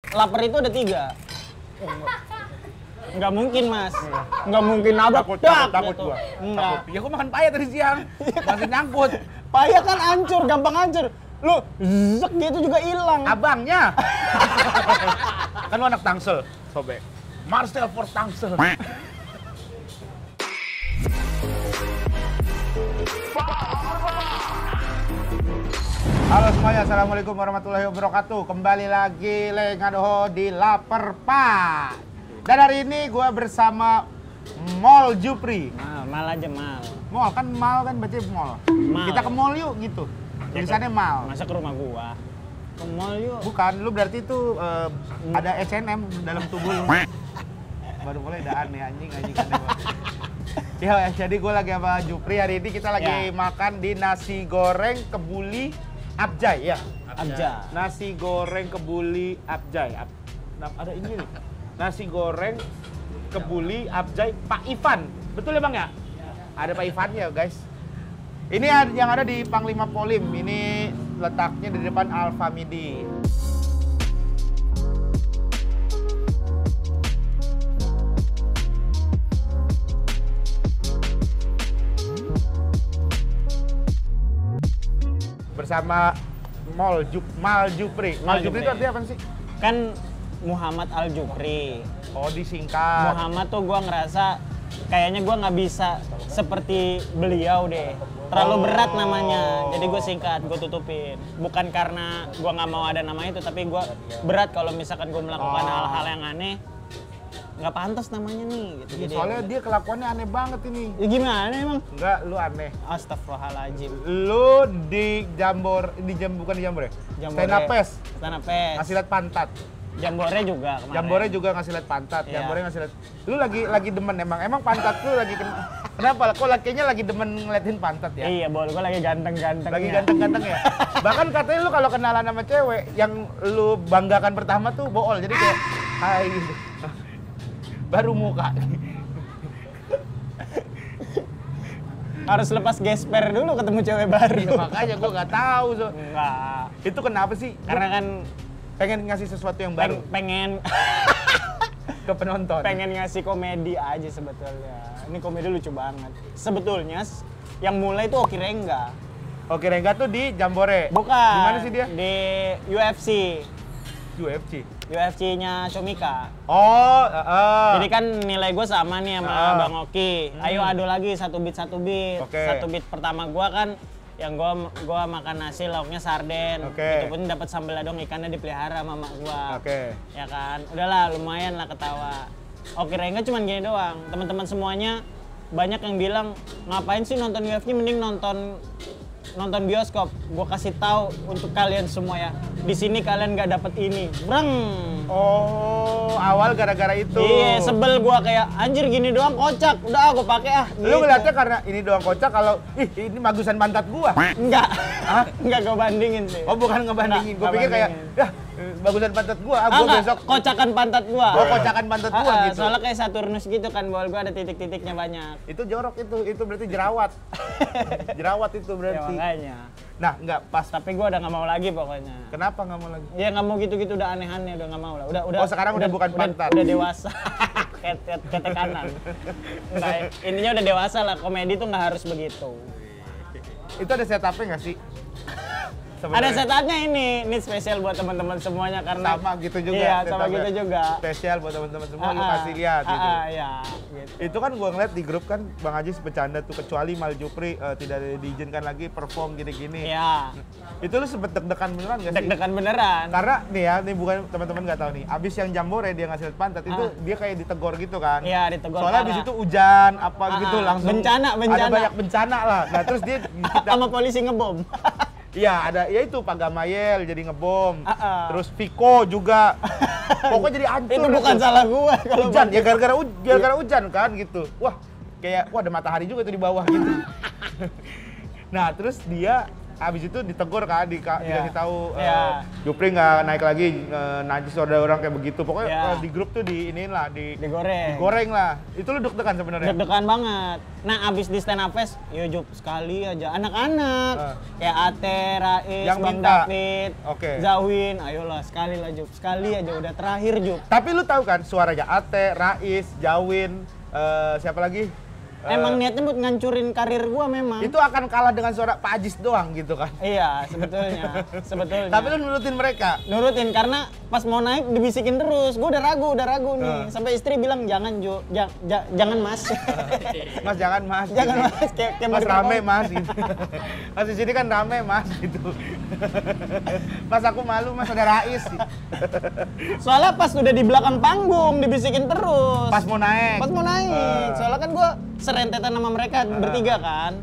lapar itu ada 3. Nggak mungkin, Mas. Nggak mungkin nabrak. Takut gitu. gua. Enggak. Takut. Ya gua makan paya tadi siang. Masih nyangkut. Paya kan hancur, gampang hancur. Lu zek gitu juga hilang. Abangnya. Kan lu anak Tangsel, sobek. Marcel for Tangsel. Halo semuanya, assalamualaikum warahmatullahi wabarakatuh. Kembali lagi Lengadoho di Laperpa. Dan hari ini gue bersama Mall Jupri. Mal aja mal. Mall kan baca mall. Mal. Kita ke mall yuk gitu. Tulisannya mall. Masa ke rumah gua? Ke mall yuk. Bukan, lu berarti itu ada SNM dalam tubuh lu. Baru mulai udah aneh anjing aneh banget. Ya, jadi gue lagi sama Jupri. Hari ini kita lagi makan di nasi goreng Kebuli Abjay ya. Abjay. Nasi goreng Kebuli Abjay. Ada ini nih. Nasi goreng Kebuli Abjay Pak Ivan. Betul ya Bang ya? Ada Pak Ivannya guys. Ini yang ada di Panglima Polim. Ini letaknya di depan Alfamidi. Bersama Mal Jupri. Mal Jupri itu artinya apa sih? Kan Muhammad Al Jupri. Oh, disingkat. Muhammad tuh gua ngerasa kayaknya gua nggak bisa seperti beliau deh. Terlalu berat namanya. Jadi gue singkat, gue tutupin. Bukan karena gua nggak mau ada nama itu, tapi gua berat kalau misalkan gue melakukan hal-hal yang aneh. Nggak pantas namanya nih gitu. Ya, soalnya dia kelakuannya aneh banget ini. Ya gimana emang? Enggak, lu aneh. Astagfirullahaladzim. Lu di bukan di Jambore. Stand up pes. Ngasih liat pantat. Jambore juga kemarin. Jambore juga ngasih liat pantat. Iya. Jambore ngasih liat. Lu lagi demen emang pantat lu lagi kenapa? Kok lakinya lagi demen ngeliatin pantat ya? Iya, bol gua lagi ganteng-ganteng. Lagi ganteng-ganteng ya. Bahkan katanya lu kalau kenalan sama cewek yang lu banggakan pertama tuh bool. Jadi kayak hai gitu. Baru muka. Harus lepas gesper dulu ketemu cewek baru. Ya, makanya gua nggak tahu. Enggak. Itu kenapa sih? Karena kan pengen ngasih sesuatu yang baru pengen ke penonton. Pengen ngasih komedi aja sebetulnya. Ini komedi lucu banget. Sebetulnya yang mulai itu Oki Rengga. Oki Rengga tuh di Jambore. Bukan. Di mana sih dia? Di UFC. UFC-nya Comika. Oh, Jadi kan nilai gue sama nih sama Bang Oki. Ayo adu lagi satu beat. Okay. Satu beat pertama gue kan yang gua makan nasi lauknya sarden. Okay. Itu pun dapat sambal adong ikannya dipelihara sama mak gua. Oke. Ya kan. Udahlah lumayan lah ketawa. Oke Rengga cuman gini doang. Teman-teman semuanya banyak yang bilang ngapain sih nonton UFC mending nonton bioskop. Gua kasih tahu untuk kalian semua ya. Di sini kalian nggak dapet ini. Breng. Oh, awal gara-gara itu. Iya, sebel gua kayak anjir gini doang kocak. Udah aku pakai ah. Lu gitu. ngeliatnya karena ini doang kocak kalau ini bagusan pantat gua. Enggak. Hah? Enggak gua bandingin sih. Oh, bukan ngebandingin. Gua pikir kayak bagusan pantat gua. Gua enggak, besok kocakan pantat gua. Oh, kocakan pantat gua gitu. Soalnya kayak Saturnus gitu kan, bol gua ada titik-titiknya banyak. Itu jorok itu berarti jerawat. Jerawat itu berarti. Ya makanya. Nah, enggak pas. Tapi gua udah nggak mau lagi pokoknya. Kenapa nggak mau lagi? Ya nggak mau gitu-gitu udah aneh-aneh, udah nggak mau lah. Udah. Oh, sekarang udah bukan pantat. Udah dewasa. Kayak tekanan. Enggak, intinya udah dewasa lah. Komedi tuh nggak harus begitu. Itu ada setupnya nggak sih? Ada setupnya ini spesial buat teman-teman semuanya karena sama gitu juga. Iya, sama gitu juga. Spesial buat teman-teman semua lu kasih lihat gitu. Iya, gitu. Itu kan gua ngeliat di grup kan Bang Ajis bercanda tuh kecuali Mal Jupri tidak diizinkan lagi perform gini-gini. Iya. Itu lu sempet deg-degan beneran gak sih? Deg-degan beneran. Karena nih ya, nih bukan teman-teman nggak tahu nih. Abis yang Jambore dia ngasih pantat itu dia kayak ditegor gitu kan. Iya, ditegor. Soalnya abis itu hujan apa gitu langsung. Bencana. Ada banyak bencana lah. Nah terus dia sama polisi ngebom. Iya, ada ya itu Pak Gamayel jadi ngebom. Terus Viko juga. Pokoknya jadi hancur. Itu bukan salah gua kalau hujan. Ya gara-gara hujan kan gitu. Wah, kayak ada matahari juga tuh di bawah gitu. Nah, terus dia abis itu ditegur kan, dikasih tahu Iya. Jupri nggak naik lagi, najis ada orang kayak begitu. Pokoknya Iya. di grup tuh diiniin lah, Digoreng. digoreng lah. Itu lu deg-degan sebenarnya. Deg-degan banget. Nah, abis di stand up fest, yo Jup, sekali aja. Anak-anak, kayak Ate, Rais, Yang Bang minta. David, Oke. Zawin, ayolah sekali lah Jup. Sekali aja, udah terakhir Jup. Tapi lu tahu kan suaranya Ate, Rais, Jawin, siapa lagi? Emang niatnya buat ngancurin karir gua memang. Itu akan kalah dengan suara Pak Ajis doang gitu kan. Iya, sebetulnya. Tapi lu nurutin mereka. Nurutin karena pas mau naik dibisikin terus. Gua udah ragu nih. Sampai istri bilang jangan Ju, jangan Mas. Mas jangan Mas. Jangan gitu. Mas, kayak Mas bener-bener rame kok. Mas gitu. Mas di sini kan rame Mas gitu. Mas aku malu Mas ada Rais. Soalnya pas udah di belakang panggung dibisikin terus. Pas mau naik. Pas mau naik. Soalnya kan gua serentetan sama mereka bertiga kan.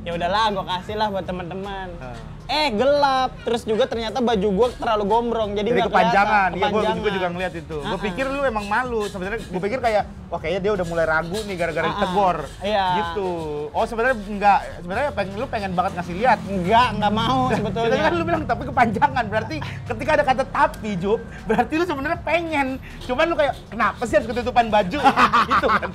Ya udahlah, gua kasih lah buat teman-teman. Gelap. Terus juga ternyata baju gua terlalu gombrong, jadi Jadi nggak kepanjangan. kelihatan. Iya, gue juga ngeliat itu. Gue pikir lu emang malu. Sebenarnya gue pikir kayak, wah kayaknya dia udah mulai ragu nih gara-gara ditegor. Iya. Gitu. Oh sebenarnya enggak. Sebenarnya lu pengen banget ngasih lihat. Nggak mau Tapi sebetulnya. kan lu bilang tapi kepanjangan. Berarti ketika ada kata tapi, Jup, berarti lu sebenarnya pengen. Cuman lu kayak, kenapa sih harus ketutupan baju? Gitu kan.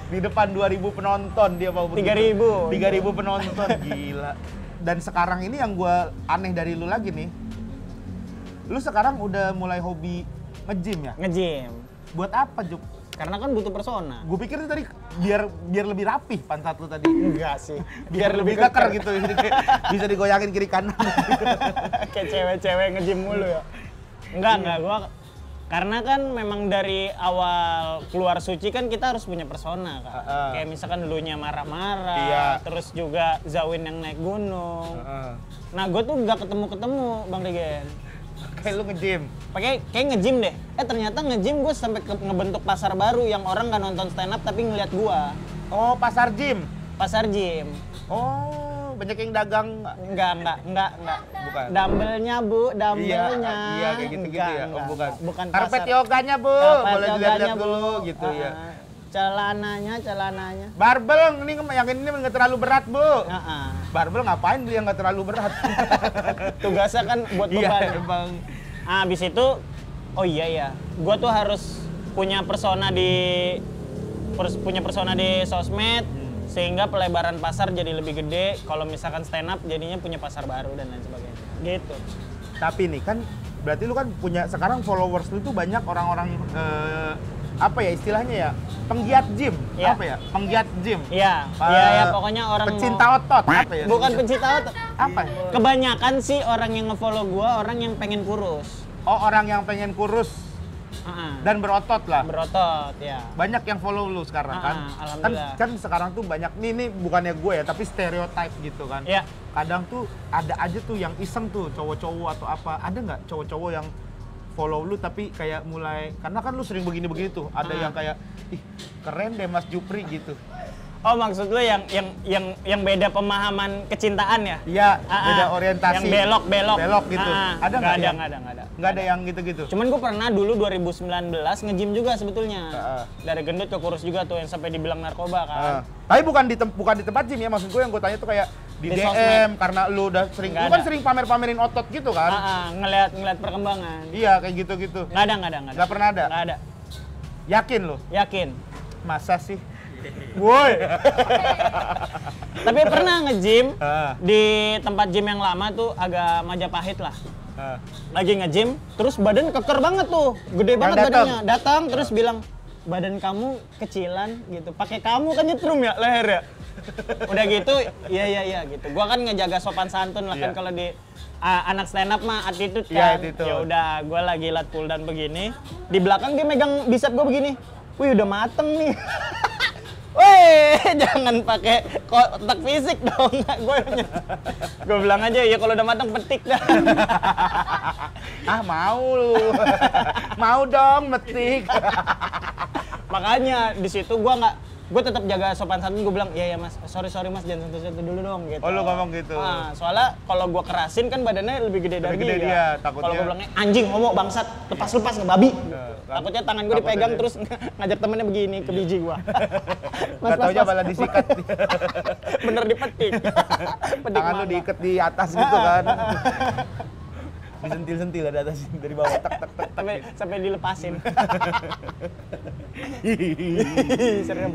Di depan 2.000 penonton dia mau begitu. 3.000. 3.000 penonton, gila. Dan sekarang ini yang gue aneh dari lu lagi nih, lu sekarang udah mulai hobi nge-gym ya? Nge-gym. Buat apa, Jup? Karena kan butuh persona. Gue pikir itu tadi biar lebih rapih pantat lu tadi. Enggak sih. Biar lebih keker gitu. Jadi kayak bisa digoyangin kiri kanan. Kayak cewek-cewek nge-gym mulu ya. Enggak, gua karena kan memang dari awal keluar suci kan kita harus punya persona kan. Kayak misalkan dulunya marah-marah, Iya. terus juga Zawin yang naik gunung. Nah, gue tuh nggak ketemu Bang Regen. Kayak lu nge-gym. Kayak nge-gym deh. Ternyata nge-gym gue sampai ngebentuk pasar baru yang orang nggak nonton stand up tapi ngeliat gua. Oh, pasar gym. Pasar gym. Oh, banyak yang dagang. Enggak. Bukan. Dumbbellnya Bu, dumbbellnya. Iya, kayak gitu-gitu ya. Oh, bukan. Bukan Karpet pasar. yoganya, Bu. Karpet Boleh yoganya, dilihat-lihat Bu. dulu gitu ya. Celananya. Barbel, yang ini nggak terlalu berat, Bu. Heeh. Barbel ngapain beli yang nggak terlalu berat? Tugasnya kan buat Iya, beban. emang. Habis itu, oh iya ya, gua tuh harus punya persona di sosmed sehingga pelebaran pasar jadi lebih gede. Kalau misalkan stand up jadinya punya pasar baru dan lain sebagainya. Gitu. Tapi nih kan berarti lu kan punya sekarang followers lu tuh banyak orang-orang apa ya istilahnya ya? Penggiat gym. Iya. Apa ya? Penggiat gym. Iya, iya pokoknya orang pecinta otot apa ya? Bukan pecinta otot. Apa? Kebanyakan sih orang yang nge-follow gua orang yang pengen kurus. Oh, orang yang pengen kurus dan berotot lah. Berotot ya. Banyak yang follow lu sekarang kan? Alhamdulillah. Kan sekarang tuh banyak nih bukannya gue ya, tapi stereotype gitu kan. Iya. Kadang tuh ada aja tuh yang iseng tuh cowok-cowok atau apa. Ada nggak cowok-cowok yang follow lu tapi kayak mulai karena kan lu sering begini-begini tuh. Ada yang kayak ih keren deh Mas Jupri gitu. Oh, maksud lu yang beda pemahaman kecintaan ya? Iya, beda orientasi. Yang belok-belok. Belok gitu. Ada nggak? Nggak ada. Nggak ada yang gitu-gitu. Cuman gue pernah dulu 2019 nge-gym juga sebetulnya. Dari gendut ke kurus juga tuh yang sampai dibilang narkoba kan. Tapi bukan di tempat gym ya, maksud gue yang gue tanya tuh kayak di DM sosmed. karena lu udah sering, Nggak lu kan ada. sering pamer-pamerin otot gitu kan? Ngeliat perkembangan. Iya kayak gitu-gitu. Nggak ada. Nggak pernah ada? Nggak ada. Yakin lu? Yakin. Masa sih? Woi. Tapi pernah nge-gym di tempat gym yang lama tuh agak Majapahit lah. Lagi nge-gym, terus badan keker banget tuh, gede banget badannya. Datang terus bilang, badan kamu kecilan gitu. Pakai kamu kan nyetrum ya leher ya. Udah gitu, iya gitu. Gua kan ngejaga sopan santun lah kan kalau di anak stand up mah attitude kan. Ya udah, gua lagi lat pull down begini. Di belakang dia megang bicep gua begini. Wih udah mateng nih. Weh, jangan pakai kotak fisik dong. Gue bilang aja ya kalau udah matang petik dah. Mau lu. Mau dong metik. Makanya di situ gue gue tetap jaga sopan santun, gue bilang iya ya mas, sorry mas jangan sentuh dulu dong gitu. Oh lu ngomong gitu. Soalnya kalau gue kerasin kan badannya lebih gede dari gede dia, takutnya. Kalau gue bilangnya anjing, homo, bangsat, lepas nggak babi. Takutnya tangan gue dipegang terus ngajak temennya begini ke biji gue. Nggak taunya malah disikat. Bener dipetik. Tangan lu diikat di atas gitu kan. Disentil-sentil ada atas dari bawah tak sampai dilepasin. Serem.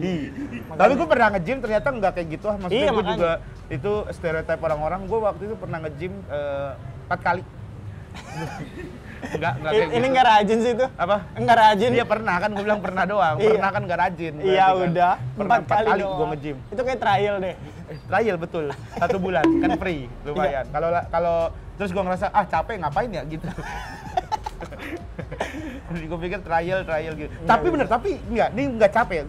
Tapi gue pernah nge-gym ternyata nggak kayak gitu. Maksudnya iya, gue juga itu stereotip orang-orang. Gue waktu itu pernah nge-gym 4 kali. Enggak kayak ini gitu. Nggak rajin sih itu. Apa? Nggak rajin. Iya pernah kan, gue bilang pernah doang. Pernah kan nggak rajin. Iya kan. udah. Pernah 4 kali gue nge-gym. Itu kayak trial deh. Trial betul. 1 bulan kan free, lumayan. Kalau terus gue ngerasa capek ngapain ya gitu. Jadi gue pikir trial gitu. Tapi bener, tapi enggak, ini enggak capek.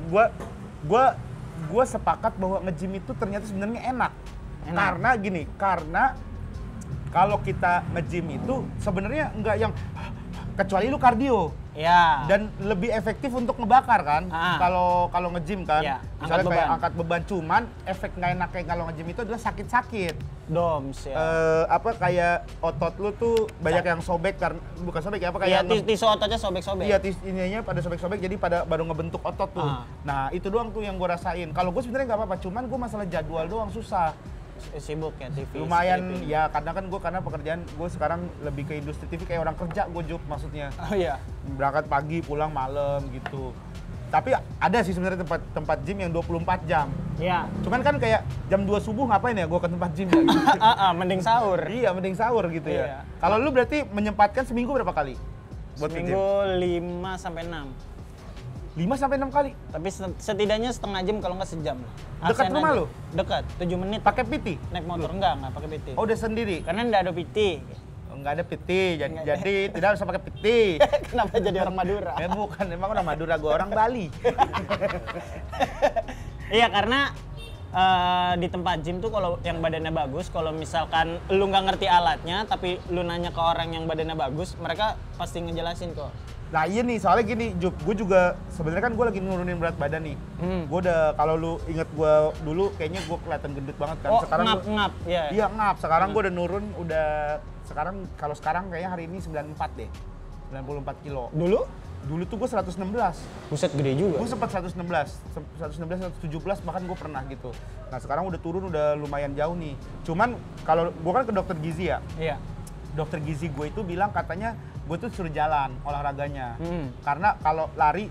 Gue sepakat bahwa nge-gym itu ternyata sebenarnya enak. Karena gini, kalau kita nge-gym itu sebenarnya enggak yang kecuali lu kardio. Ya. Dan lebih efektif untuk ngebakar kan. Kalau nge-gym kan. Ya, misalnya kayak angkat beban, cuman efek nggak enak kayak kalau nge-gym itu adalah sakit-sakit. DOMS ya. Kayak otot lu tuh banyak yang sobek karena bukan sobek ya, kayak tisu ototnya sobek-sobek. Iya, ininya pada sobek-sobek jadi pada baru ngebentuk otot tuh. Nah, itu doang tuh yang gue rasain. Kalau gue sebenarnya nggak apa-apa, cuman gue masalah jadwal doang susah. Sibuk ya TV. Lumayan stripping. ya, karena pekerjaan gue sekarang lebih ke industri TV kayak orang kerja gue maksudnya. Oh iya. Berangkat pagi, pulang malam gitu. Tapi ada sih sebenarnya tempat gym yang 24 jam. Iya. Cuman kan kayak jam 2 subuh ngapain ya gue ke tempat gym ya? Gitu. Mending sahur. Iya, mending sahur gitu ya. Iya. Kalau lu berarti menyempatkan seminggu berapa kali? Buat seminggu 5 sampai 6. 5 sampai 6 kali. Tapi setidaknya setengah jam kalau nggak sejam. Dekat rumah lu? Dekat, 7 menit. Pakai PT? Naik motor enggak pakai PT. Oh, udah sendiri? Karena enggak ada PT. Enggak ada PT, jadi tidak usah pakai PT. Kenapa jadi orang Madura? Ya bukan, emang orang Madura, gua orang Bali. Iya, karena di tempat gym tuh kalau yang badannya bagus, kalau misalkan lu nggak ngerti alatnya, tapi lu nanya ke orang yang badannya bagus, mereka pasti ngejelasin kok. Nah iya nih, soalnya gini, Jup, gue juga sebenarnya kan gue lagi nurunin berat badan nih. Gue udah, kalau lu inget gue dulu, kayaknya gue kelihatan gendut banget kan. Oh, sekarang ngap, ya. Iya ngap, sekarang gue udah nurun, kalau sekarang kayaknya hari ini 94 deh. 94 kilo. Dulu tuh gue 116. Buset, gede juga. Gue sempat 116, 117 bahkan gue pernah gitu. Nah sekarang udah turun, udah lumayan jauh nih. Cuman kalau gue kan ke dokter gizi ya. Iya. Dokter gizi gue itu bilang katanya gue tuh suruh jalan olahraganya. Karena kalau lari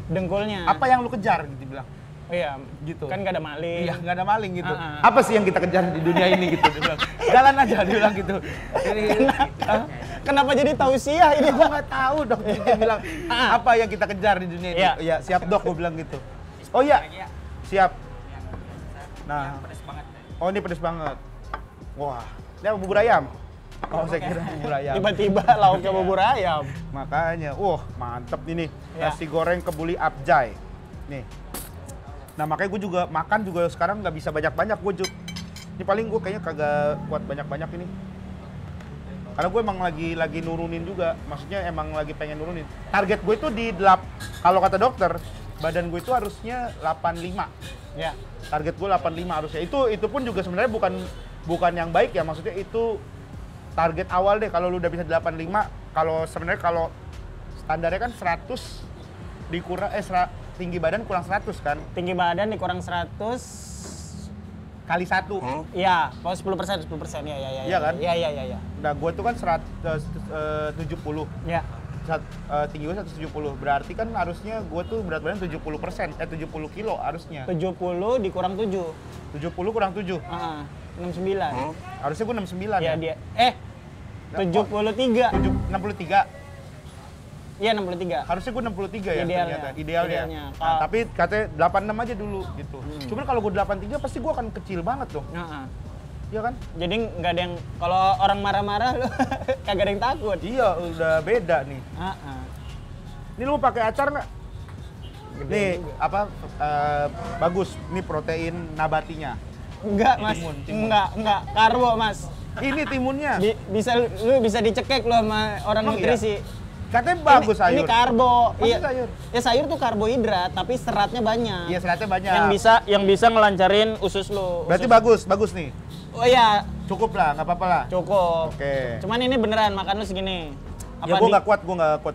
dengkulnya. apa yang lu kejar gitu bilang. Oh iya, gitu. Kan nggak ada maling. Iya, nggak ada maling gitu. Apa sih yang kita kejar di dunia ini gitu dia bilang. Jalan aja dia bilang gitu. Kenapa jadi tausiah ini? Gue nggak tahu, dokter dia bilang apa yang kita kejar di dunia ini. Iya. Ya, siap dok, gue bilang gitu. Oh iya, siap. Nah, oh ini pedes banget. Wah, ini apa, bubur ayam? Oh, saya kira bubur ayam. Tiba-tiba lauknya bubur ayam. Makanya, mantep ini. Ya. Nasi goreng kebuli Abjay. Nih. Nah, makanya gue juga makan juga sekarang nggak bisa banyak-banyak gue, Juk. Ini paling gue kayaknya kagak kuat banyak-banyak ini. Karena gue emang lagi nurunin juga. Maksudnya emang lagi pengen nurunin. Target gue itu kalau kata dokter, badan gue itu harusnya 85. Ya. Target gue 85 harusnya. Itu pun juga sebenarnya bukan yang baik ya. Maksudnya itu target awal deh. Kalau lu udah bisa 85, kalau standarnya kan 100 dikurang tinggi badan kurang 100 kan? Tinggi badan dikurang 100 kali 1. Iya, kalau 10%, 10%. Ya. Iya kan? Iya. Nah, gue tuh kan 70. Ya. Tinggi gue 170. Berarti kan harusnya gue tuh berat badan 70%. 70 kilo harusnya. 70 dikurang 7. 70 kurang 7. 69. Harusnya gue 69 ya? Dia. 73. 63. Iya, 63. Harusnya gue 63 ya ternyata. Idealnya. Nah, tapi katanya 86 aja dulu gitu. Cuman kalau gue 83 pasti gue akan kecil banget tuh. Iya kan? Jadi nggak ada yang, kalau orang marah-marah lu kagak ada yang takut. Iya, udah beda nih. Ini lu pakai acar nggak? Nih, bagus. Ini protein nabatinya. Enggak, Mas. Timun. Enggak. Karbo, Mas. Ini timunnya. Lu bisa dicekek lu sama orang Emang nutrisi. Iya? Katanya bagus sayur. Ini karbo. Maksud Iya. sayur? Ya sayur tuh karbohidrat, tapi seratnya banyak. Iya, seratnya banyak. Yang bisa ngelancarin usus lu. Berarti bagus nih. Oh iya, Cukup lah, nggak apa-apa lah. cukup. Oke. Cuman ini beneran makan lu segini. Ya gue nggak kuat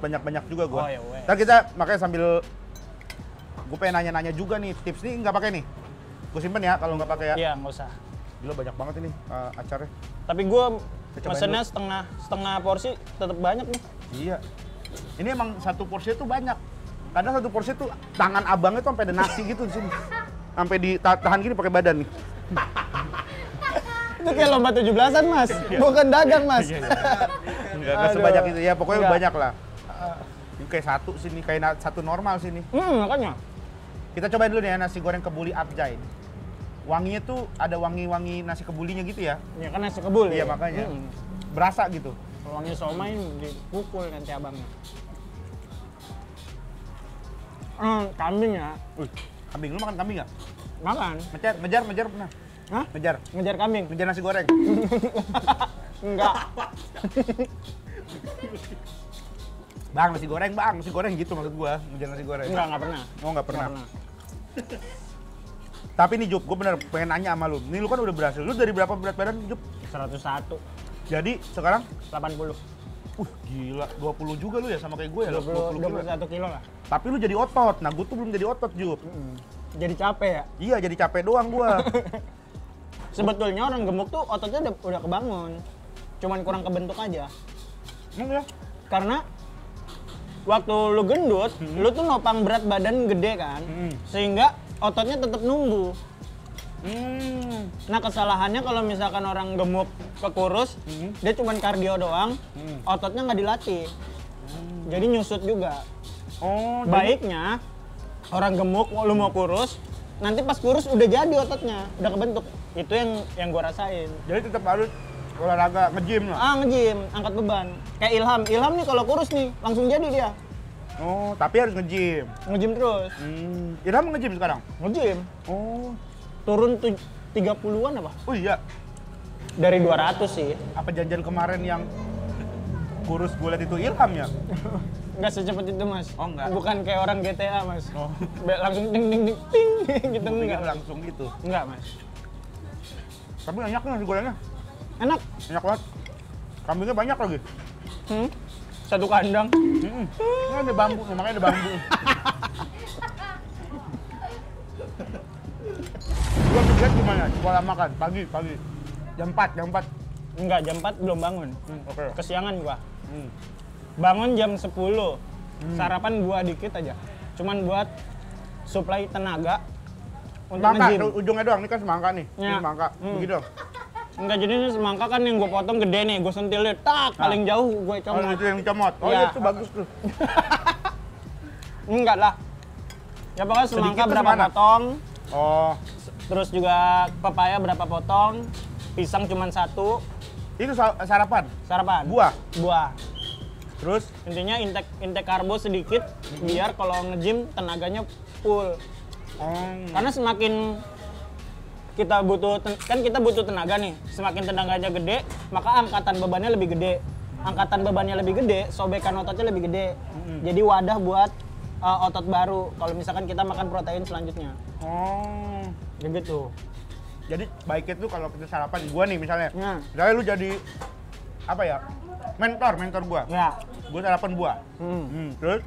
banyak-banyak juga gue. Oh, ya weh. Ntar kita makanya sambil gue pengen nanya-nanya juga nih, tips nih nggak pakai nih. Gue simpen ya kalau nggak pakai ya. Iya, nggak usah. Gila banyak banget ini acarnya. Tapi gue Kita cobain mesennya setengah porsi tetap banyak nih. Iya. Ini emang satu porsi itu banyak. Kadang satu porsi tuh tangan abangnya tuh sampai ada nasi gitu di sini. Sampai ditahan gini pakai badan nih. Itu kayak lomba 17-an, Mas. Bukan dagang, Mas. Enggak sebanyak itu ya, pokoknya Enggak. banyak lah. Ini kayak satu sini, kayak satu normal sini. Makanya. Kita cobain dulu nih ya nasi goreng kebuli Abjay. Wanginya tuh ada wangi-wangi nasi kebulinya gitu ya. Ya kan nasi kebul Iya ya. makanya. Berasa gitu. Wangi somai dipukul nanti abangnya. Kambing ya. Kambing, lu makan kambing nggak? Makan. Ngejar pernah? Hah? Ngejar kambing? ngejar nasi goreng. Enggak. Bang, nasi goreng gitu maksud gua, ngejar nasi goreng. Enggak pernah. Oh, nggak pernah. Tapi nih Jup, gue bener pengen nanya sama lu. Nih lu kan udah berhasil. Lu dari berapa berat badan Jup? 101, Jadi sekarang? 80. Gila, 20 juga lu ya sama kayak gue ya? 20 kilo. 21 kilo lah. Tapi lu jadi otot. Nah, gue tuh belum jadi otot, Jup. Jadi capek ya? Iya, jadi capek doang gua. Sebetulnya orang gemuk tuh ototnya udah kebangun. Cuman kurang kebentuk aja. Emang ya? Karena waktu lu gendut, lu tuh nopang berat badan gede kan, sehingga ototnya tetap numbuh. Nah kesalahannya kalau misalkan orang gemuk kekurus, dia cuman kardio doang, ototnya nggak dilatih, jadi nyusut juga. Oh, Baiknya orang gemuk lu mau kurus, nanti pas kurus udah jadi ototnya, udah kebentuk. Itu yang gua rasain. jadi tetap harus olahraga, nge-gym lah. Nge-gym, angkat beban. Kayak Ilham nih kalau kurus nih langsung jadi dia. Oh, tapi harus nge-gym. Nge-gym terus. Ilham nge-gym sekarang? Nge-gym. Oh. Turun 30-an apa? Oh iya. Dari 200 sih. Apa janjian kemarin yang kurus gue liat itu Ilham ya? Nggak secepat itu, Mas. Oh, enggak. Bukan kayak orang GTA, Mas. Oh. Langsung ding ding ding ting gitu Gue pikir enggak. langsung gitu. Enggak, Mas. Tapi enak nih nasi gorengnya. Enak. Enak banget. Kambingnya banyak lagi. Satu kandang. Ini ada bambu, makanya ada bambu. Gua lihat gimana? Pola makan pagi. Jam 4. Enggak, jam 4 belum bangun. Oke. Kesiangan gua. Bangun jam 10. Sarapan gua dikit aja. Cuman buat suplai tenaga untuk Semangka, nge-gym. ujungnya doang. Ini kan semangka nih. Ini Ya. semangka. Begitu dong. Enggak, jadi ini semangka kan yang gua potong gede nih, gua sentilnya tak paling jauh gue Oh, comot. itu yang dicomot. Oh, Iya. iya, itu bagus tuh. Enggak lah. Ya pokoknya semangka Sedikit tuh berapa semana? potong, Oh, terus juga pepaya berapa potong, pisang cuma 1, itu sarapan. sarapan. Buah. Buah. Terus Intinya intake karbo sedikit biar kalau nge-gym tenaganya full. Karena semakin kita butuh tenaga nih, semakin tenaganya gede, maka angkatan bebannya lebih gede. Angkatan bebannya lebih gede, sobekan ototnya lebih gede. Jadi wadah buat otot baru kalau misalkan kita makan protein selanjutnya. Ya gitu. jadi baiknya tuh kalau kita sarapan, gua nih misalnya. Nah. Misalnya lu jadi apa ya? Mentor gua. Ya. Gua sarapan buah. Terus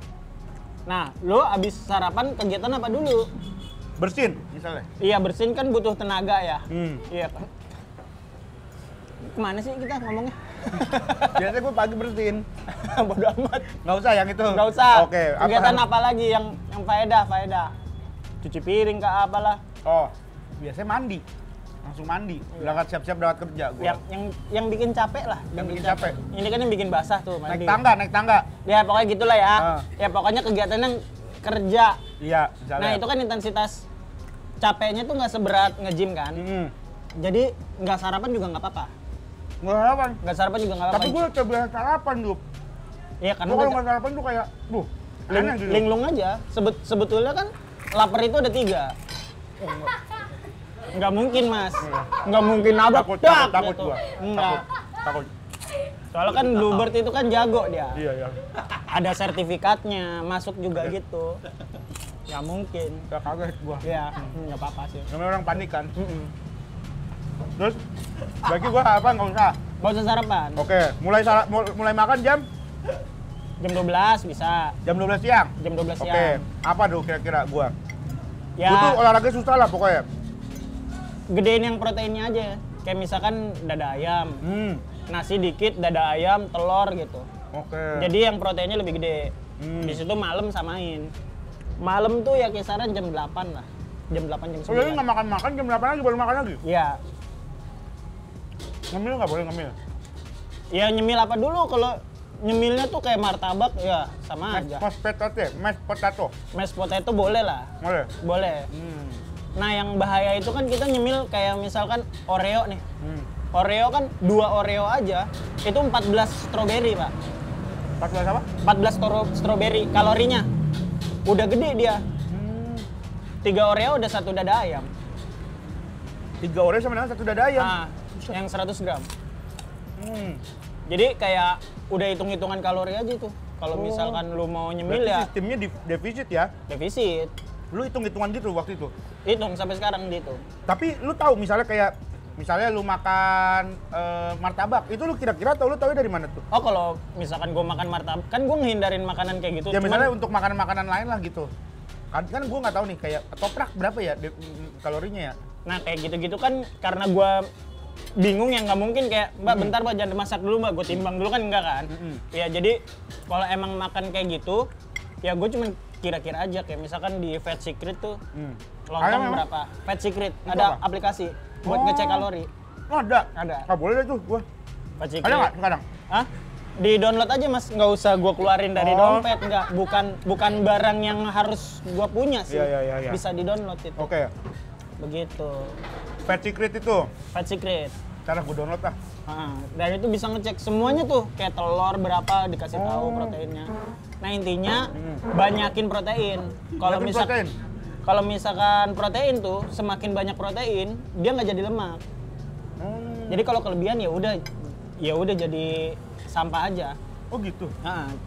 Nah, lo abis sarapan kegiatan apa dulu? bersin misalnya. Iya, bersin kan butuh tenaga ya. Iya kan. Kemana sih kita ngomongnya? Biasanya gua pagi bersin. Bodoh amat. Nggak usah yang itu. Nggak usah. Oke. Kegiatan apa lagi yang faedah? Cuci piring kah apalah. Oh, biasanya mandi. Langsung mandi. Berangkat siap-siap berangkat kerja gua. Yang bikin capek lah. Yang bikin capek. Ini kan yang bikin basah tuh mandi. Naik tangga. Ya pokoknya gitulah ya. Ah. Ya pokoknya kegiatan yang kerja. Iya, misalnya. Nah itu kan intensitas capeknya tuh nggak seberat nge-gym kan. Jadi nggak sarapan juga nggak apa-apa. Nggak sarapan. Nggak sarapan juga nggak apa-apa. Tapi gua coba sarapan, Dup. Iya karena Gua kalau udah nggak sarapan tuh kayak, aneh gitu. linglung aja. Sebetulnya kan lapar itu ada 3. Nggak mungkin, Mas. Nggak mungkin nabrak. Takut dak, takut gitu. gua. Nggak. Takut. Soalnya kan Bluebird itu kan jago dia. Iya, iya. Ada sertifikatnya, masuk juga gitu. Ya mungkin. Gak kaget gua. Ya, nggak apa-apa sih. Namanya orang panik kan. Terus bagi gua apa nggak usah. Gak usah sarapan. Oke, mulai makan jam Jam 12 bisa. jam 12 siang. Jam 12 Oke, siang. apa dulu kira-kira gua? Ya, Gua tuh olahraga susah lah pokoknya. gedein yang proteinnya aja. Kayak misalkan dada ayam, nasi dikit, dada ayam, telur gitu. Oke. Jadi yang proteinnya lebih gede. Di situ malam samain. Malam tuh ya kisaran jam 8 lah. Jam 8 jam 9. Kalau nggak makan jam 8 lagi baru makan lagi. Iya. Ngemil nggak boleh ngemil. Ya nyemil apa dulu kalau nyemilnya tuh kayak martabak ya sama aja. Mashed potato. Mashed potato boleh lah. Boleh. Boleh. Nah yang bahaya itu kan kita nyemil kayak misalkan Oreo nih. Oreo kan 2 Oreo aja itu 14 strawberry pak. 14 apa? 14 strawberry kalorinya. Udah gede dia. 3 Oreo udah 1 dada ayam. 3 Oreo sama dengan 1 dada ayam. Nah, yang 100 gram. Jadi kayak udah hitung-hitungan kalori aja tuh. Kalau misalkan lu mau nyemil Berarti ya sistemnya defisit ya? defisit. Lu hitung-hitungan gitu waktu itu? Hitung sampai sekarang gitu. Tapi lu tahu misalnya lu makan martabak, itu lu kira-kira tahu lu tahu dari mana tuh? Oh kalau misalkan gue makan martabak, kan gue ngehindarin makanan kayak gitu. Ya misalnya untuk makanan-makanan lain lah gitu. Kan gue nggak tahu nih kayak ketoprak berapa ya kalorinya ya? Nah kayak gitu-gitu kan karena gue bingung ya nggak mungkin kayak mbak bentar mbak jangan dimasak dulu mbak gue timbang dulu kan enggak kan. Ya jadi kalau emang makan kayak gitu ya gue cuman kira-kira aja kayak misalkan di Fat Secret tuh lontong berapa? Fat Secret ada aplikasi buat ngecek kalori. Oh, ada? Ada. Ah, boleh deh tuh gua. Fat Secret. Ada nggak sekarang? Hah? Di download aja mas, nggak usah gua keluarin dari dompet, nggak. Bukan barang yang harus gua punya sih. Iya. Bisa di download itu. Oke. Begitu. Fat Secret itu. Fat Secret. Cara gua download lah. Dan itu bisa ngecek semuanya tuh, kayak telur berapa dikasih tahu proteinnya. Nah intinya banyakin protein. Kalau misalkan protein tuh semakin banyak protein dia nggak jadi lemak. Jadi kalau kelebihan ya udah jadi sampah aja. Oh gitu.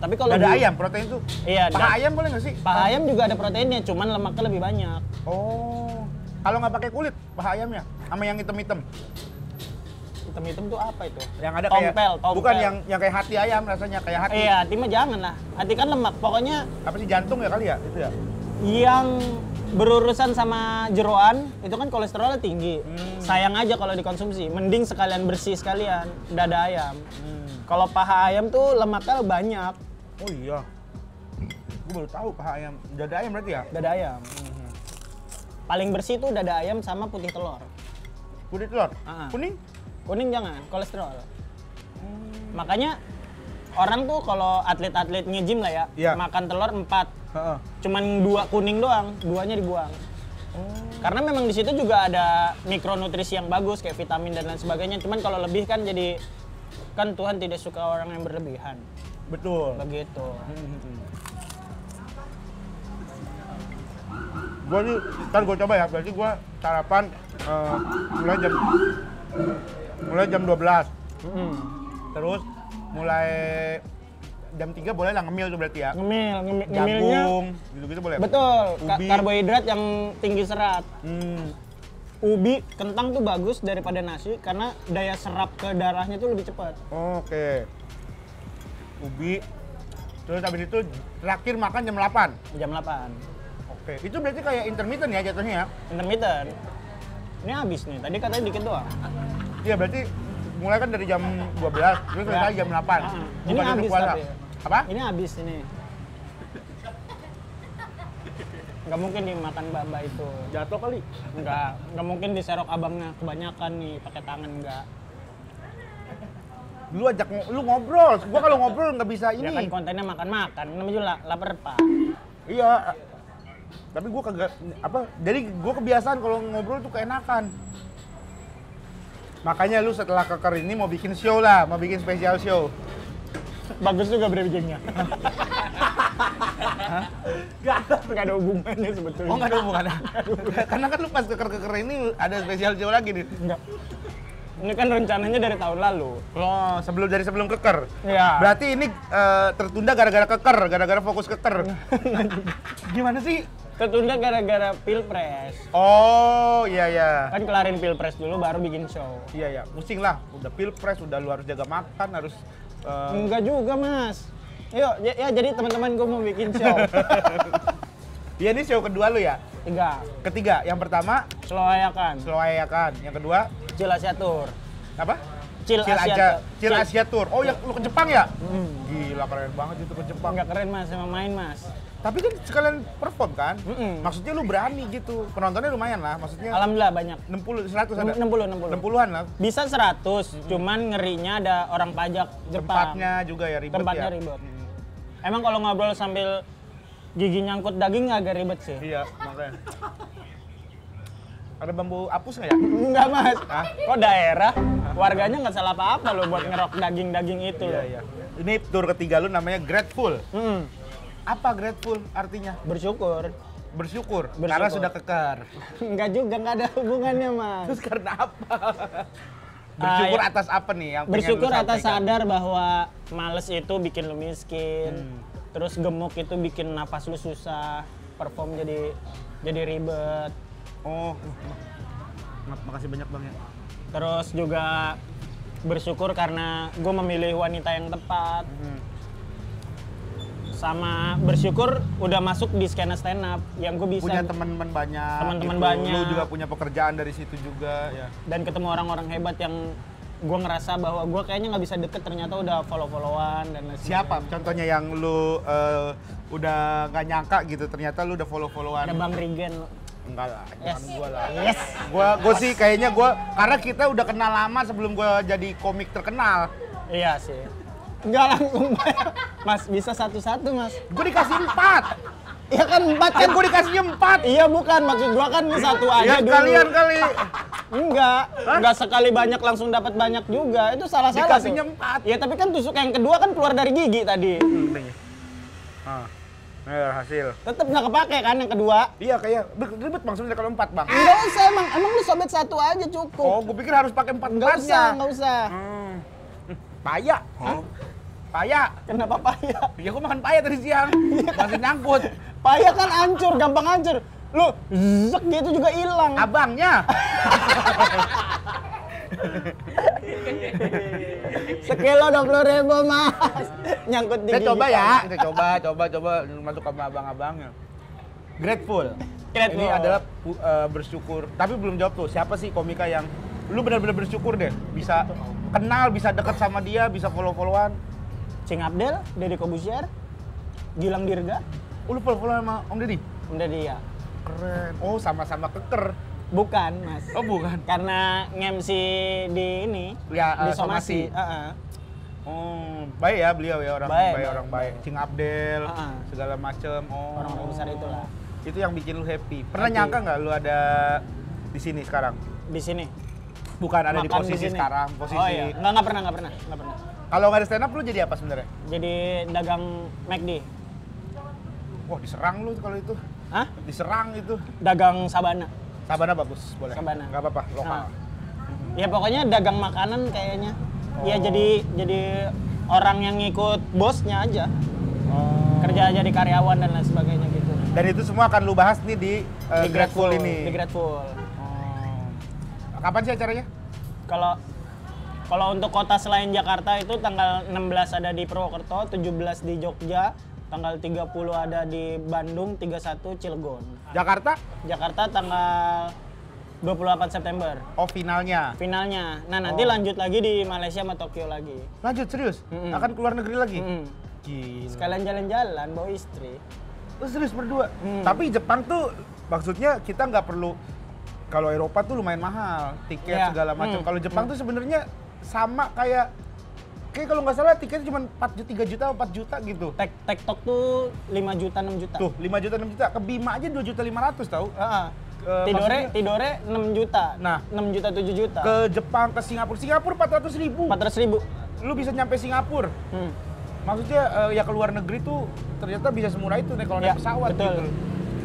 Tapi kalau dada ayam protein tuh. Iya. Paha ayam boleh nggak sih? Paha ayam juga ada proteinnya, cuman lemaknya lebih banyak. Oh. Kalau nggak pakai kulit paha ayamnya, sama yang hitam-hitam. Hitam-hitam tuh apa itu? Yang ada tompel. Bukan yang kayak hati ayam rasanya kayak hati. Iya, hati mah jangan lah. Hati kan lemak. Pokoknya apa sih jantung ya kali ya itu ya? Yang berurusan sama jeroan itu kan kolesterolnya tinggi. Sayang aja kalau dikonsumsi. Mending sekalian bersih sekalian dada ayam. Kalau paha ayam tuh lemaknya banyak. Oh iya. Gue baru tahu paha ayam. Dada ayam berarti ya? Dada ayam. Paling bersih tuh dada ayam sama putih telur. Putih telur? Kuning? Kuning jangan, kolesterol. Makanya orang tuh kalau atlet-atlet nge-gym lah ya, makan telur 4. Cuman 2 kuning doang, 2-nya dibuang. Karena memang di situ juga ada mikronutrisi yang bagus kayak vitamin dan lain sebagainya. Cuman kalau lebih kan jadi kan Tuhan tidak suka orang yang berlebihan. Betul. Begitu. Gue nih, ntar gue coba ya, berarti gue sarapan mulai jam 12. Terus mulai jam 3 boleh lah ngemil tuh berarti ya? Ngemilnya jagung, gitu-gitu boleh? Betul, ubi. Karbohidrat yang tinggi serat. Ubi, kentang tuh bagus daripada nasi karena daya serap ke darahnya tuh lebih cepat. Oke. Ubi, terus habis itu terakhir makan jam 8? Jam 8. Oke, itu berarti kayak intermittent ya jatuhnya ya? Intermittent. Ini habis nih, tadi katanya dikit doang. Iya berarti mulai kan dari jam 12, terus selesai jam 8. Ini habis tapi. Apa? Ini habis ini. Nggak mungkin dimakan baba itu. Jatuh kali? Nggak mungkin diserok abangnya kebanyakan nih pakai tangan nggak. Lu ajak lu ngobrol, gua kalau ngobrol nggak bisa ini. Ya kan kontennya makan-makan, namanya juga lapar pak. Iya. Tapi gua kagak jadi gua kebiasaan kalau ngobrol tuh keenakan. Makanya lu setelah keker ini mau bikin show lah, mau bikin spesial show. Bagus juga briefingnya. Gak ada hubungannya sebetulnya. Oh nggak ada hubungannya? Karena kan lu pas keker-keker ini ada spesial show lagi nih. Enggak. Ini kan rencananya dari tahun lalu. Oh, sebelum keker. Iya. Berarti ini tertunda gara-gara keker, gara-gara fokus keker. Gimana sih? Tertunda gara-gara pilpres. Oh, iya ya. Kan kelarin pilpres dulu baru bikin show. Iya ya, pusing lah. Udah pilpres, udah lu harus jaga makan, harus Enggak juga, Mas. Yuk, ya jadi teman-teman gue mau bikin show. Iya, ini show kedua lu ya? Ketiga. Yang pertama Slowayakan. Slowayakan. Yang kedua Chill Asia Tour. apa? Chill Asia. Chill Asia Tour. Oh, yang lu ke Jepang ya? Gila, keren banget itu ke Jepang. Enggak keren, Mas, sama main, Mas. Tapi kan sekalian perform kan? Maksudnya lu berani gitu. Penontonnya lumayan lah, maksudnya Alhamdulillah banyak. 60, 100 ada? 60. 60-an lah. Bisa 100, cuman ngerinya ada orang pajak Jepang. Tempatnya juga ya ribet Tempatnya ya? ribet. Emang kalau ngobrol sambil gigi nyangkut daging agak ribet sih. Iya, makanya. Ada bambu apus nggak ya? Enggak, Mas. Hah? Kok daerah? Warganya nggak salah apa-apa loh buat ngerok daging-daging itu loh. Iya. Ini tour ketiga lu namanya Grateful. Apa grateful artinya? Bersyukur. Bersyukur. Karena sudah kekar. Enggak juga, nggak ada hubungannya, Mas. Terus karena apa? Bersyukur atas apa nih yang pengen Bersyukur lu atas sampaikan? sadar bahwa males itu bikin lu miskin. Terus gemuk itu bikin napas lu susah. Perform jadi ribet. Oh, makasih banyak Bang ya. Terus juga bersyukur karena gue memilih wanita yang tepat. Sama bersyukur udah masuk di skena stand up yang gue bisa. Punya teman-teman banyak. Teman-teman gitu. banyak. Lu juga punya pekerjaan dari situ juga ya. Dan ketemu orang-orang hebat yang gue ngerasa bahwa gue kayaknya nggak bisa deket, ternyata udah follow-followan dan lain Siapa? Contohnya yang lu udah nggak nyangka gitu, ternyata lu udah follow-followan. Ada Bang Rigen. Enggak lah, Yes. jangan gua lah. Yes. Gua sih kayaknya karena kita udah kenal lama sebelum gua jadi komik terkenal. Iya sih. Enggak langsung bayar. Mas, bisa satu-satu, Mas. Gua dikasih 4. Iya kan 4 Kan gua dikasihnya 4. Iya bukan, maksud gua kan satu aja Ya dulu. kalian kali. Enggak sekali banyak langsung dapat banyak juga. Itu salah-salah Dikasihnya tuh. 4. Iya, tapi kan tusuk yang kedua kan keluar dari gigi tadi. Hasil. Tetep nggak kepake kan yang kedua. Iya kayak ribet maksudnya kalau 4 Bang. Enggak usah emang lu sobek satu aja cukup. Oh, gua pikir harus pakai 4 Enggak usah, enggak usah. Paya. Paya. Kenapa paya? Ya gua makan paya tadi siang. Masih nyangkut. Paya kan hancur, gampang hancur. Lu zek gitu juga hilang. Abangnya. Sekilo 20.000 Mas. Nyangkut di Kita gigi. coba ya. Kita coba masuk sama abang-abangnya. Grateful. Ini adalah bersyukur. Tapi belum jawab tuh, siapa sih komika yang lu benar-benar bersyukur deh bisa kenal, bisa dekat sama dia, bisa follow-followan. Cing Abdel, Deddy Kobusier, Gilang Dirga, Oh, lu follow-followan sama Om Deddy? udah dia. Keren. Oh, sama-sama keker. Bukan, Mas. Oh, bukan. Karena nge-MC di ini, Ya, di Somasi. Somasi. Heeh. Oh, baik ya beliau ya, orang Baik, baik, orang baik. Cing Abdel, Ah. segala macem. Oh. Orang-orang besar itulah. Itu yang bikin lu happy. Pernah Happy. nyangka nggak lu ada di sini sekarang? Di sini. Bukan ada di Makan posisi sini. sekarang, posisi. Oh iya, nggak pernah. Kalau nggak ada stand up lu jadi apa sebenarnya? Jadi dagang McD. Wah, diserang lu kalau itu. Hah? Diserang itu. Dagang Sabana. Sabana bagus, boleh. Sabana. Nggak apa-apa, lokal. Nah. Ya pokoknya dagang makanan kayaknya. Ya Oh. jadi orang yang ngikut bosnya aja. Oh. Kerja jadi karyawan dan lain sebagainya gitu. Dan itu semua akan lu bahas nih di, Grateful ini. Di Grateful. Oh. Kapan sih acaranya? Kalau untuk kota selain Jakarta itu tanggal 16 ada di Purwokerto, 17 di Jogja, tanggal 30 ada di Bandung, 31 Cilegon. Jakarta? Jakarta tanggal 28 September. Oh, finalnya. Finalnya. Nah, nanti lanjut lagi di Malaysia sama Tokyo lagi. Lanjut serius? Akan keluar negeri lagi? Gila. Sekalian jalan-jalan bawa istri. Lu serius berdua? Tapi Jepang tuh maksudnya kita nggak perlu, kalau Eropa tuh lumayan mahal tiket Iya. segala macam. Kalau Jepang tuh sebenarnya sama kayak kalau nggak salah tiketnya cuma 3 juta atau 4 juta gitu. TikTok tuh 5 juta 6 juta. Tuh 5 juta 6 juta, ke Bima aja 2.500.000 tahu. Heeh. Maksudnya Tidore 6 juta. Nah. 6 juta 7 juta. ke Jepang, ke Singapura 400.000. 400.000. Lu bisa nyampe Singapura. Maksudnya ya ke luar negeri tuh ternyata bisa semurah itu nih kalau Ya, naik pesawat betul. gitu.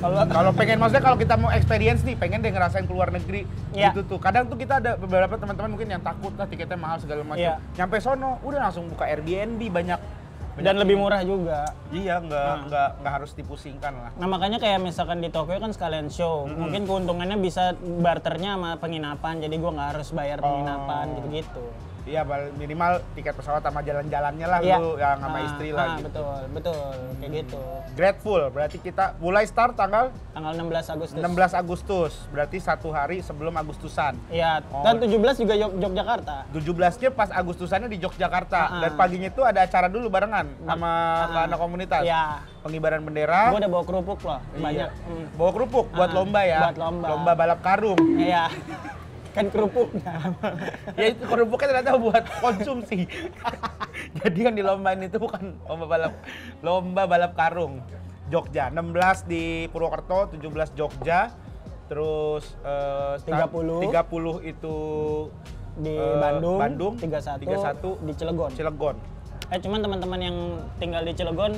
Kalau pengen, maksudnya kalau kita mau experience nih, pengen deh ngerasain keluar negeri Iya. gitu tuh. Kadang tuh kita ada beberapa teman-teman mungkin yang takut lah tiketnya mahal segala macam. Iya. Nyampe sono udah langsung buka Airbnb banyak Dan lebih murah juga. Iya, nggak harus dipusingkan lah. Nah makanya kayak misalkan di Tokyo kan sekalian show, mungkin keuntungannya bisa barternya sama penginapan, jadi gua nggak harus bayar penginapan gitu-gitu. Iya, minimal tiket pesawat sama jalan-jalannya lah Iya. lu yang sama istri lah gitu. Betul, kayak gitu. Grateful, berarti kita mulai start tanggal Tanggal 16 Agustus. 16 Agustus, berarti 1 hari sebelum Agustusan. Iya, Oh. dan 17 juga Yogyakarta. 17-nya pas Agustusannya di Yogyakarta, dan paginya itu ada acara dulu barengan sama anak komunitas. Iya. Pengibaran bendera. Gua udah bawa kerupuk loh, banyak. Iya. Bawa kerupuk buat lomba ya. Buat lomba. Lomba balap karung. Iya. Kan kerupuknya. Ya itu kerupuknya ternyata buat konsumsi. Jadi yang dilombain itu bukan lomba balap karung. Jogja, 16 di Purwokerto, 17 Jogja, terus 30 itu Di Bandung, 31 di Cilegon. Cilegon. Cuman teman-teman yang tinggal di Cilegon,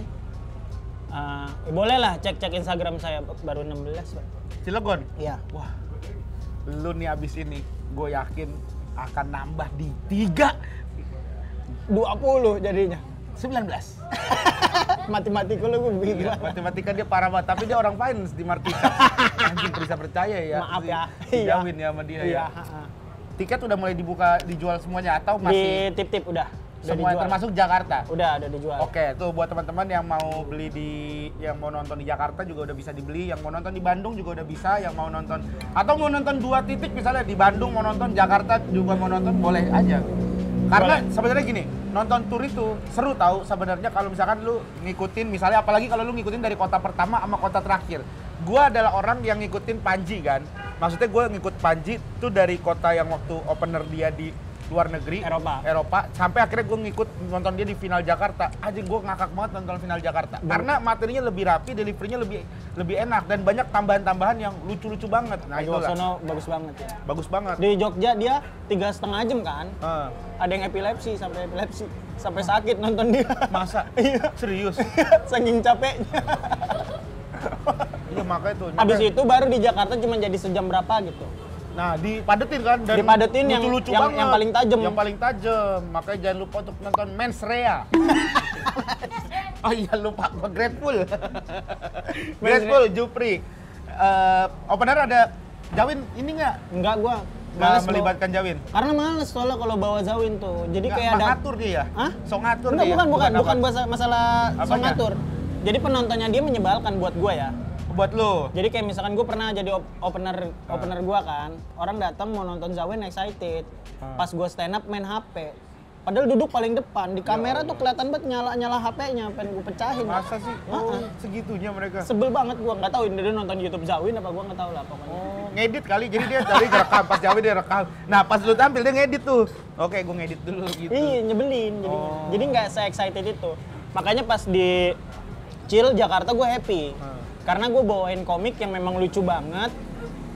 boleh lah cek Instagram saya, baru 16 Pak. Cilegon? Iya. Wah, lu nih abis ini, gue yakin akan nambah di 20 jadinya. 19. Matematika lu gue begitu. Iya, matematika dia parah banget, tapi dia orang finance di Martika. Anjing, bisa percaya ya. Maaf ya. Dijauhin ya sama dia Iya. ya. Tiket udah mulai dijual semuanya atau Di masih tip-tip udah semua dijual. termasuk Jakarta? Udah dijual. Oke, tuh buat teman-teman yang mau beli yang mau nonton di Jakarta juga udah bisa dibeli, yang mau nonton di Bandung juga udah bisa, yang mau nonton atau mau nonton 2 titik misalnya di Bandung mau nonton, Jakarta juga mau nonton, boleh aja. Karena sebenarnya gini, nonton tur itu seru tahu sebenarnya kalau misalkan lu ngikutin, misalnya apalagi kalau lu ngikutin dari kota pertama sama kota terakhir. Gua adalah orang yang ngikutin Panji kan. Maksudnya gua ngikut Panji tuh dari kota yang waktu opener dia di luar negeri, Eropa, sampai akhirnya gue ngikut nonton dia di final Jakarta. Anjing, gue ngakak banget nonton final Jakarta. Karena materinya lebih rapi, deliverynya lebih enak, dan banyak tambahan-tambahan yang lucu-lucu banget. Nah, itu sono bagus banget ya. Bagus banget. Di Jogja dia 3,5 jam kan. Ada yang epilepsi, sampai sakit nonton dia. Masa? Iya. Serius? Saking capeknya. Iya, makanya tuh. Abis itu baru di Jakarta cuma jadi sejam berapa gitu. Nah, dipadetin kan, dan dipadetin lucu-lucu banget. Yang paling tajam. Yang paling tajam. Makanya jangan lupa untuk nonton Mens Rea. Oh iya, lupa, Grateful. Grateful, Jupri. Opener ada Jawin ini nggak? Enggak, gua nggak melibatkan Jawin. Karena males soalnya kalau bawa Zawin tuh. Jadi nggak, kayak ada ngatur dia ya? Hah? So ngatur enggak, dia? Bukan masalah so ngatur. Jadi penontonnya dia menyebalkan buat gua ya. Buat lo. Jadi kayak misalkan gue pernah jadi opener gue kan, orang datang mau nonton Zawin excited, pas gue stand up main HP, padahal duduk paling depan, di kamera tuh kelihatan banget nyala HP-nya, pengen gue pecahin. Masa sih? Oh, segitunya mereka. Sebel banget gue, nggak tahu dia nonton YouTube Zawin apa gue nggak tahu lah pokoknya. Oh, ngedit kali, jadi dia tadi rekam, pas Zawin dia rekam. Nah, pas lu tampil dia ngedit tuh. Oke, gue ngedit dulu gitu. Iya, nyebelin jadi nggak se-excited itu. Makanya pas di Chill Jakarta gue happy. Karena gue bawain komik yang memang lucu banget,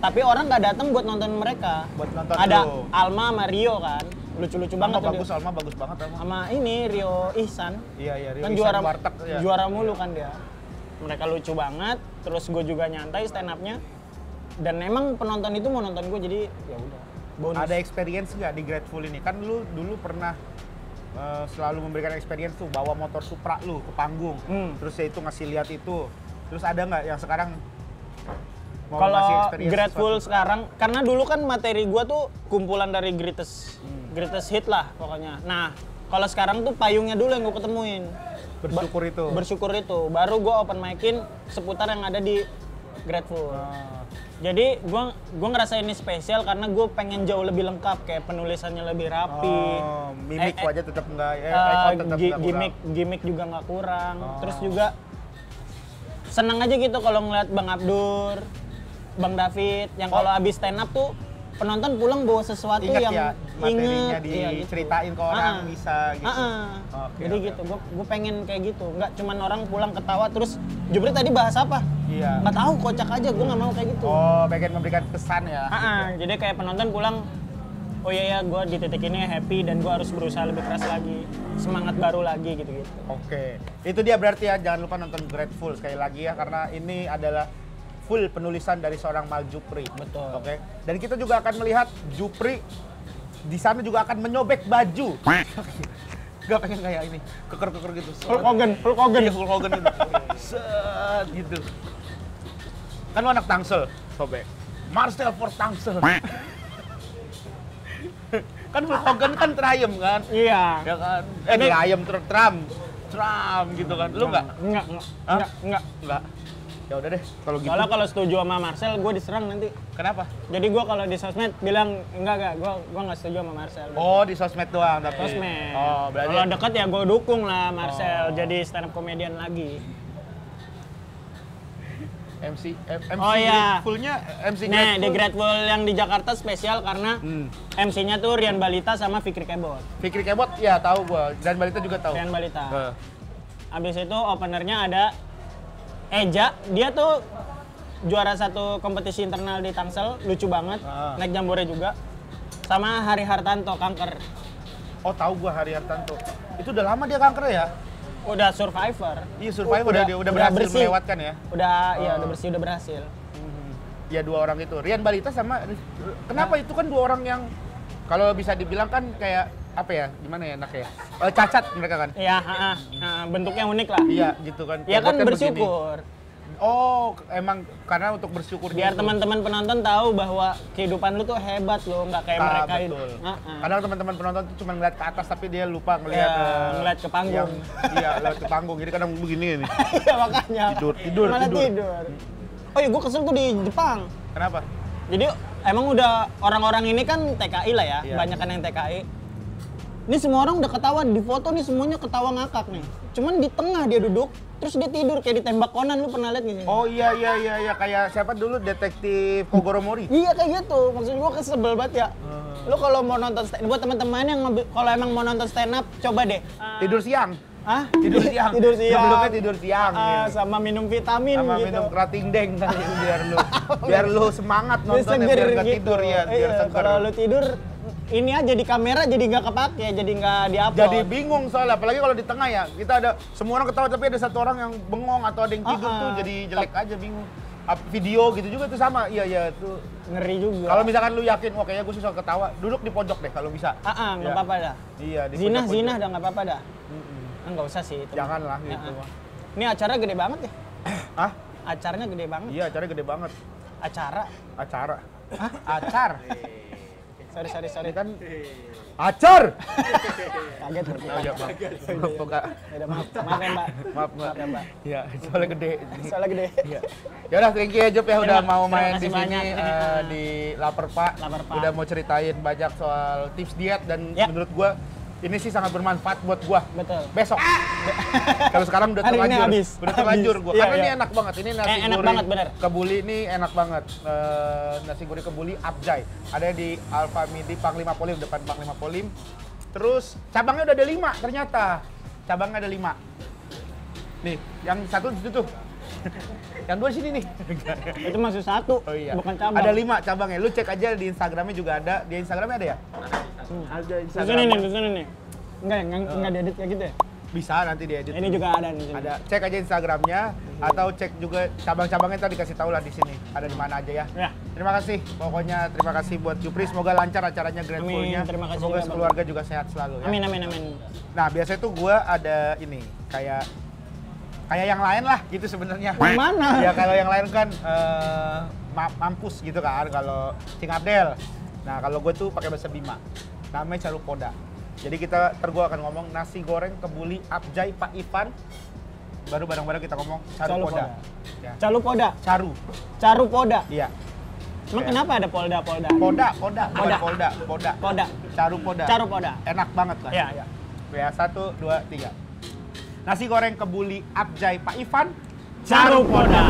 tapi orang nggak datang buat nonton mereka. Buat nonton ada lu. Alma sama Rio kan, lucu-lucu banget tuh. Alma bagus banget Alma. Sama ini Rio Ihsan. Iya, Rio kan Ihsan juara Warteg, ya. juara mulu kan dia. Mereka lucu banget, terus gue juga nyantai stand up-nya. Dan emang penonton itu mau nonton gue, jadi ya udah. Bonus. Ada experience nggak di Grateful ini? Kan lu dulu pernah selalu memberikan experience tuh, bawa motor Supra lu ke panggung, terus ya itu ngasih lihat itu. Terus ada nggak yang sekarang mau kalau ngasih experience Grateful sesuatu? sekarang, karena dulu kan materi gua tuh kumpulan dari greatest hit lah pokoknya. Nah, kalau sekarang tuh payungnya dulu yang gua ketemuin. Bersyukur itu. Baru gua open mic-in seputar yang ada di Grateful. Jadi gua ngerasa ini spesial karena gua pengen jauh lebih lengkap, kayak penulisannya lebih rapi. Mimik wajah tetap enggak, gimmick juga nggak kurang. Terus juga senang aja gitu kalau ngeliat Bang Abdur, Bang David, yang kalau abis stand up tuh penonton pulang bawa sesuatu ingat yang ya, materinya inget, diceritain ke orang bisa gitu. Jadi gitu, gue pengen kayak gitu, nggak cuman orang pulang ketawa terus Jupri tadi bahas apa? Iya. Nggak tahu, kocak aja, gue nggak mau kayak gitu. Oh, pengen memberikan pesan ya. Jadi kayak penonton pulang, oh iya ya, gue di titik ini happy dan gue harus berusaha lebih keras lagi, semangat baru lagi gitu-gitu. Oke, itu dia berarti ya, jangan lupa nonton Grateful sekali lagi ya, karena ini adalah full penulisan dari seorang Mal Jupri. Betul. Oke. Dan kita juga akan melihat Jupri di sana juga akan menyobek baju. Gak pengen kayak ini, keker-keker gitu. Hulk Hogan, Hulk Hogan. Iya, Hulk Hogan gitu. Set gitu. Kan lu anak Tangsel, sobek. Marcel for Tangsel. Kan Hulk Hogan kan Triumph kan? Iya. Ya kan? Triumph, Trump gitu kan. Lu enggak? Enggak. Ya udah deh, kalau gitu. Soalnya kalau setuju sama Marcel, gue diserang nanti. Kenapa? Jadi gue kalau di sosmed bilang enggak, gue nggak setuju sama Marcel. Oh, di sosmed doang tapi. Sosmed. Oh, berarti. Kalau deket ya gue dukung lah Marcel jadi stand up comedian lagi. MC Oh, iya. fullnya MC Nah, Grateful. di Grateful yang di Jakarta spesial karena MC-nya tuh Rian Balita sama Fikri Kebot. Fikri Kebot ya tahu gua dan Balita juga tahu. Rian Balita. Abis itu openernya ada Eja, dia tuh juara satu kompetisi internal di Tangsel, lucu banget, naik jambore juga. Sama Hari Hartanto, kanker. Oh tahu gua Hari Hartanto. Itu udah lama dia kanker ya? Udah survivor. Iya survivor udah berhasil bersih. melewatkan ya. Iya udah bersih, udah berhasil. Ya dua orang itu, Rian Balita sama kenapa itu kan dua orang yang kalau bisa dibilang kan kayak apa ya, gimana ya enaknya? Cacat mereka kan? Iya, bentuknya unik lah. Iya gitu kan. Ya kan Kebot bersyukur. begini. Oh, emang karena untuk bersyukur Biar gitu. teman-teman penonton tahu bahwa kehidupan lu tuh hebat loh, nggak kayak mereka itu. Betul. Kadang teman-teman penonton tuh cuma ngeliat ke atas tapi dia lupa ngeliat ngeliat ke panggung. Iya, ngeliat ke panggung. Jadi kadang begini nih. Iya makanya. Tidur. Malah tidur. Oh iya, gue kesel tuh di Jepang. Kenapa? Jadi emang udah orang-orang ini kan TKI lah ya, Iya. banyak kan yang TKI. Ini semua orang udah ketawa di foto nih, semuanya ketawa ngakak nih. Cuman di tengah dia duduk, terus dia tidur kayak ditembak Conan, lu pernah lihat gitu? Oh iya kayak siapa dulu detektif Kogoro Mori. Iya kayak gitu, maksud gua kesebel banget ya. Lu kalau mau nonton stand buat teman-teman yang kalau emang mau nonton stand up, coba deh. Tidur siang. Hah? Tidur siang. Tidur siang. Sebelumnya tidur siang. Gitu. Sama minum vitamin Sama gitu. minum kerating deng kan gitu, biar lu semangat nonton biar nggak gitu. tidur ya, biar seger. Kalau lu tidur ini aja di kamera jadi nggak kepake, jadi nggak diupload. Jadi bingung soalnya, apalagi kalau di tengah ya, kita ada semua orang ketawa tapi ada satu orang yang bengong atau ada yang tidur tuh jadi jelek aja, bingung. Video gitu juga tuh sama, iya tuh ngeri juga. kalau misalkan lu yakin, wah kayaknya gue susah ketawa, duduk di pojok deh kalau bisa. Nggak apa-apa dah. Iya, di Zinah pojok-pojok. dah nggak apa-apa dah. Nggak usah sih. Itu Janganlah gitu. Ini acara gede banget ya? Hah? Acaranya gede banget. Iya, acaranya gede banget. Acara? Hah? Acar? Sorry. Ini kan acar! Kaget. Iya, Pak. Maaf ya Mbak. Maaf, Maaf ya Mbak. Iya, soalnya gede. Soalnya gede. Iya. Ya udah, thank you ya Jup ya udah mau main terima di kasih sini banyak. di Laper Pak. Lapar Pak. Udah mau ceritain banyak soal tips diet dan Ya. menurut gua ini sih sangat bermanfaat buat gua. Betul. Besok. Kalau sekarang udah Hari ini terlanjur. habis. Udah terlanjur gua. Iya, Karena ini iya. enak banget. Ini nasi Enak goreng banget, bener. kebuli ini enak banget. Nasi goreng kebuli Abjay. Ada di Alfa Midi Panglima Polim, depan Panglima Polim. Terus cabangnya udah ada 5 ternyata. Cabangnya ada 5. Nih, yang satu di situ tuh. Yang 2 di sini nih. Itu maksud satu, Oh iya. bukan cabang. Ada 5 cabangnya. Lu cek aja di Instagramnya juga ada. Di Instagramnya ada ya? Ada Di Instagram. sini nih. Enggak diedit kayak gitu ya? Bisa nanti diedit. Ini juga ada di sini. Ada. Cek aja Instagramnya atau cek juga cabang-cabangnya tadi dikasih tahu lah di sini. Ada di mana aja ya. Ya. Terima kasih. Pokoknya terima kasih buat Jupri. Semoga lancar acaranya Grateful-nya. Amin, terima kasih Semoga juga, keluarga juga sehat selalu ya. Amin. Nah, biasanya tuh gua ada ini kayak yang lain lah gitu sebenarnya. Yang mana? Ya kalau yang lain kan mampus gitu kan kalau Cing Abdel. Nah, kalau gue tuh pakai bahasa Bima. Namanya Carupoda. Jadi kita gue akan ngomong nasi goreng kebuli Abjay Pak Ivan. Baru bareng-bareng kita ngomong Carupoda. Ya. Calupoda. Carupoda. Iya. Emang Ya. kenapa ada polda? Poda. Carupoda. Carupoda. Enak banget lah. Iya. Ya, 1, 2, 3. Nasi goreng kebuli Abjay Pak Ivan. Carupoda.